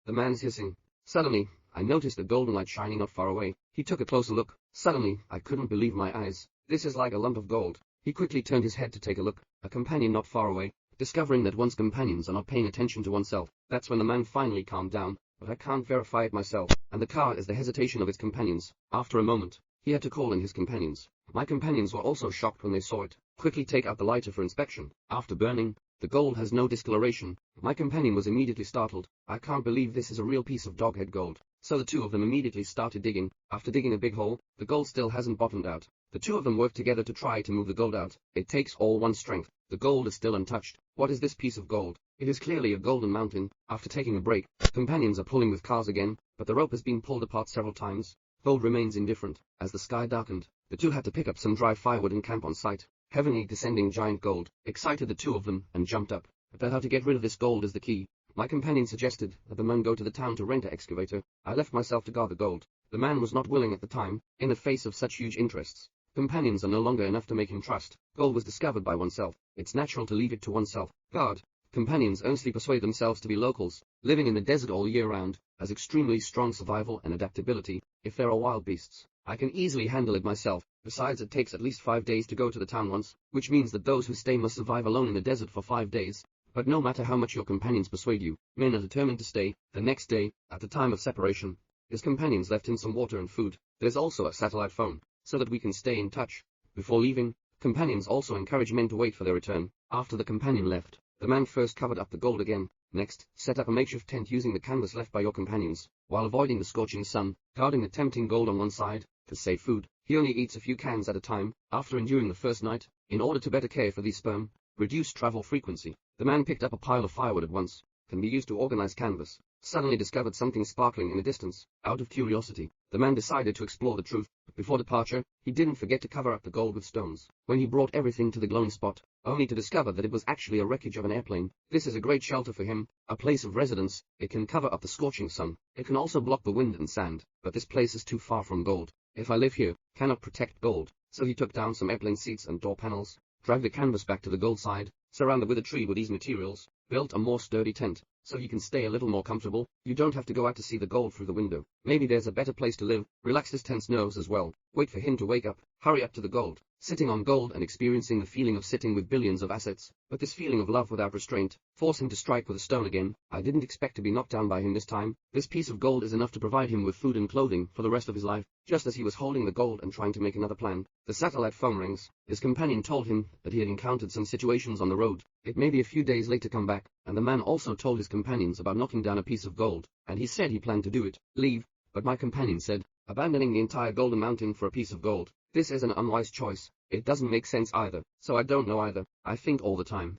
The man's hissing. Suddenly, I noticed a golden light shining not far away. He took a closer look. Suddenly, I couldn't believe my eyes. This is like a lump of gold. He quickly turned his head to take a look. A companion not far away. Discovering that one's companions are not paying attention to oneself. That's when the man finally calmed down. But I can't verify it myself. And the car is the hesitation of its companions. After a moment, he had to call in his companions. My companions were also shocked when they saw it. Quickly take out the lighter for inspection. After burning, the gold has no discoloration. My companion was immediately startled. I can't believe this is a real piece of doghead gold. So the two of them immediately started digging. After digging a big hole, the gold still hasn't bottomed out. The two of them worked together to try to move the gold out. It takes all one's strength. The gold is still untouched. What is this piece of gold? It is clearly a golden mountain. After taking a break, companions are pulling with cars again, but the rope has been pulled apart several times. Gold remains indifferent. As the sky darkened, the two had to pick up some dry firewood and camp on site. Heavenly descending giant gold excited the two of them and jumped up. But how to get rid of this gold is the key. My companion suggested that the man go to the town to rent an excavator. I left myself to guard the gold. The man was not willing at the time, in the face of such huge interests. Companions are no longer enough to make him trust. Gold was discovered by oneself. It's natural to leave it to oneself. Guard. Companions earnestly persuade themselves to be locals, living in the desert all year round, has extremely strong survival and adaptability. If there are wild beasts, I can easily handle it myself. Besides, it takes at least 5 days to go to the town once, which means that those who stay must survive alone in the desert for 5 days. But no matter how much your companions persuade you, men are determined to stay. The next day, at the time of separation, his companions left him some water and food. There's also a satellite phone, so that we can stay in touch. Before leaving, companions also encourage men to wait for their return. After the companion left, the man first covered up the gold again. Next, set up a makeshift tent using the canvas left by your companions, while avoiding the scorching sun, guarding the tempting gold on one side. To save food, he only eats a few cans at a time. After enduring the first night, in order to better care for these sperm, reduce travel frequency, the man picked up a pile of firewood at once. Can be used to organize canvas. Suddenly discovered something sparkling in the distance. Out of curiosity, the man decided to explore the truth. But before departure, he didn't forget to cover up the gold with stones. When he brought everything to the glowing spot, only to discover that it was actually a wreckage of an airplane. This is a great shelter for him, a place of residence. It can cover up the scorching sun. It can also block the wind and sand. But this place is too far from gold. If I live here, cannot protect gold. So he took down some airplane seats and door panels, dragged the canvas back to the gold side, surrounded with a tree with these materials, built a more sturdy tent, so you can stay a little more comfortable. You don't have to go out to see the gold through the window. Maybe there's a better place to live. Relax his tense nerves as well. Wait for him to wake up. Hurry up to the gold. Sitting on gold and experiencing the feeling of sitting with billions of assets. But this feeling of love without restraint, force him to strike with a stone again. I didn't expect to be knocked down by him this time. This piece of gold is enough to provide him with food and clothing for the rest of his life. Just as he was holding the gold and trying to make another plan, the satellite phone rings. His companion told him that he had encountered some situations on the road. It may be a few days late to come back, and the man also told his companions about knocking down a piece of gold, and he said he planned to do it. Leave. But my companion said, abandoning the entire golden mountain for a piece of gold. This is an unwise choice. It doesn't make sense either. So I don't know either. I think all the time.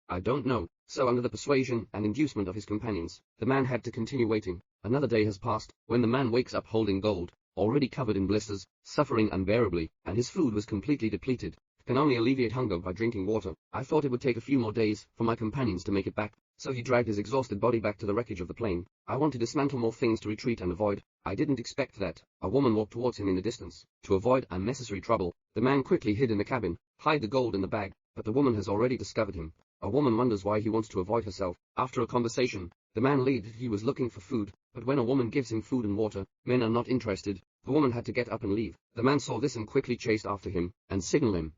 I don't know. So under the persuasion and inducement of his companions, the man had to continue waiting. Another day has passed, when the man wakes up holding gold, already covered in blisters, suffering unbearably, and his food was completely depleted. Can only alleviate hunger by drinking water. I thought it would take a few more days for my companions to make it back, so he dragged his exhausted body back to the wreckage of the plane. I want to dismantle more things to retreat and avoid. I didn't expect that. A woman walked towards him in the distance. To avoid unnecessary trouble, the man quickly hid in the cabin, hide the gold in the bag, but the woman has already discovered him. A woman wonders why he wants to avoid herself. After a conversation, the man learned he was looking for food, but when a woman gives him food and water, men are not interested. The woman had to get up and leave. The man saw this and quickly chased after him, and signaled him.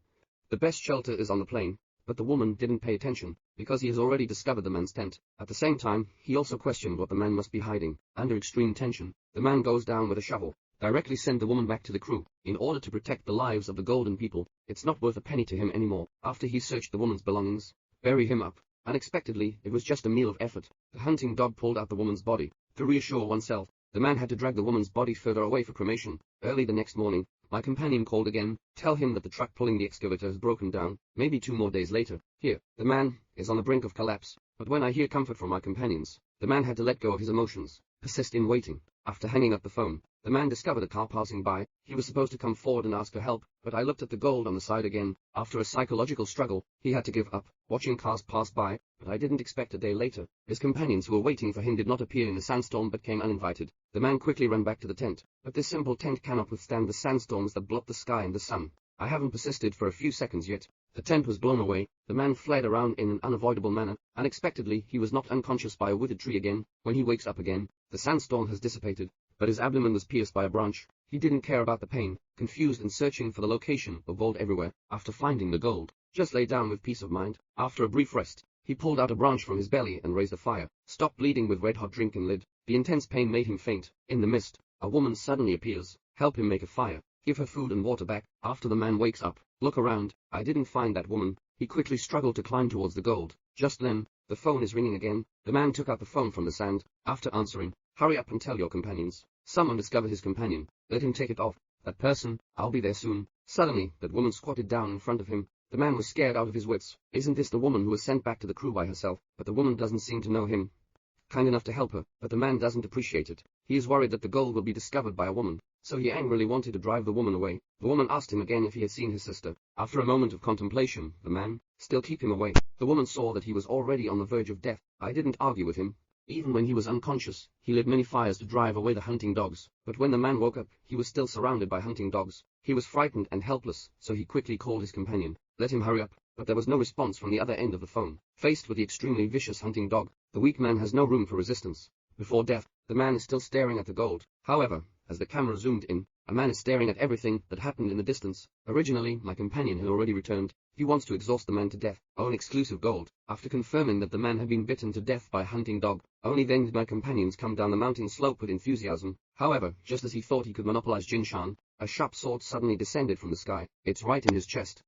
The best shelter is on the plane, but the woman didn't pay attention, because he has already discovered the man's tent. At the same time, he also questioned what the man must be hiding. Under extreme tension, the man goes down with a shovel, directly send the woman back to the crew, in order to protect the lives of the golden people. It's not worth a penny to him anymore. After he searched the woman's belongings, bury him up. Unexpectedly, it was just a meal of effort. The hunting dog pulled out the woman's body. To reassure oneself, the man had to drag the woman's body further away for cremation. Early the next morning, my companion called again, tell him that the truck pulling the excavator has broken down. Maybe 2 more days later. Here, the man is on the brink of collapse. But when I hear comfort from my companions, the man had to let go of his emotions, persist in waiting. After hanging up the phone, the man discovered a car passing by. He was supposed to come forward and ask for help, but I looked at the gold on the side again. After a psychological struggle, he had to give up, watching cars pass by, but I didn't expect a day later. His companions who were waiting for him did not appear in the sandstorm but came uninvited. The man quickly ran back to the tent, but this simple tent cannot withstand the sandstorms that blot the sky and the sun. I haven't persisted for a few seconds yet. The tent was blown away. The man fled around in an unavoidable manner. Unexpectedly, he was knocked unconscious by a withered tree again. When he wakes up again, the sandstorm has dissipated, but his abdomen was pierced by a branch. He didn't care about the pain, confused and searching for the location of gold everywhere. After finding the gold, just lay down with peace of mind. After a brief rest, he pulled out a branch from his belly and raised a fire. Stopped bleeding with red-hot drink and lid. The intense pain made him faint. In the mist, a woman suddenly appears. Help him make a fire. Give her food and water back. After the man wakes up, look around. I didn't find that woman. He quickly struggled to climb towards the gold. Just then, the phone is ringing again. The man took out the phone from the sand. After answering, hurry up and tell your companions. Someone discovered his companion. Let him take it off. That person, I'll be there soon. Suddenly, that woman squatted down in front of him. The man was scared out of his wits. Isn't this the woman who was sent back to the crew by herself? But the woman doesn't seem to know him. Kind enough to help her, but the man doesn't appreciate it. He is worried that the gold will be discovered by a woman, so he angrily wanted to drive the woman away. The woman asked him again if he had seen his sister. After a moment of contemplation, the man, still keep him away. The woman saw that he was already on the verge of death. I didn't argue with him. Even when he was unconscious, he lit many fires to drive away the hunting dogs. But when the man woke up, he was still surrounded by hunting dogs. He was frightened and helpless, so he quickly called his companion. Let him hurry up. But there was no response from the other end of the phone. Faced with the extremely vicious hunting dog, the weak man has no room for resistance. Before death, the man is still staring at the gold. However, as the camera zoomed in, a man is staring at everything that happened in the distance. Originally, my companion had already returned. He wants to exhaust the man to death, own exclusive gold. After confirming that the man had been bitten to death by a hunting dog, only then did my companions come down the mountain slope with enthusiasm. However, just as he thought he could monopolize Jinshan, a sharp sword suddenly descended from the sky. It's right in his chest.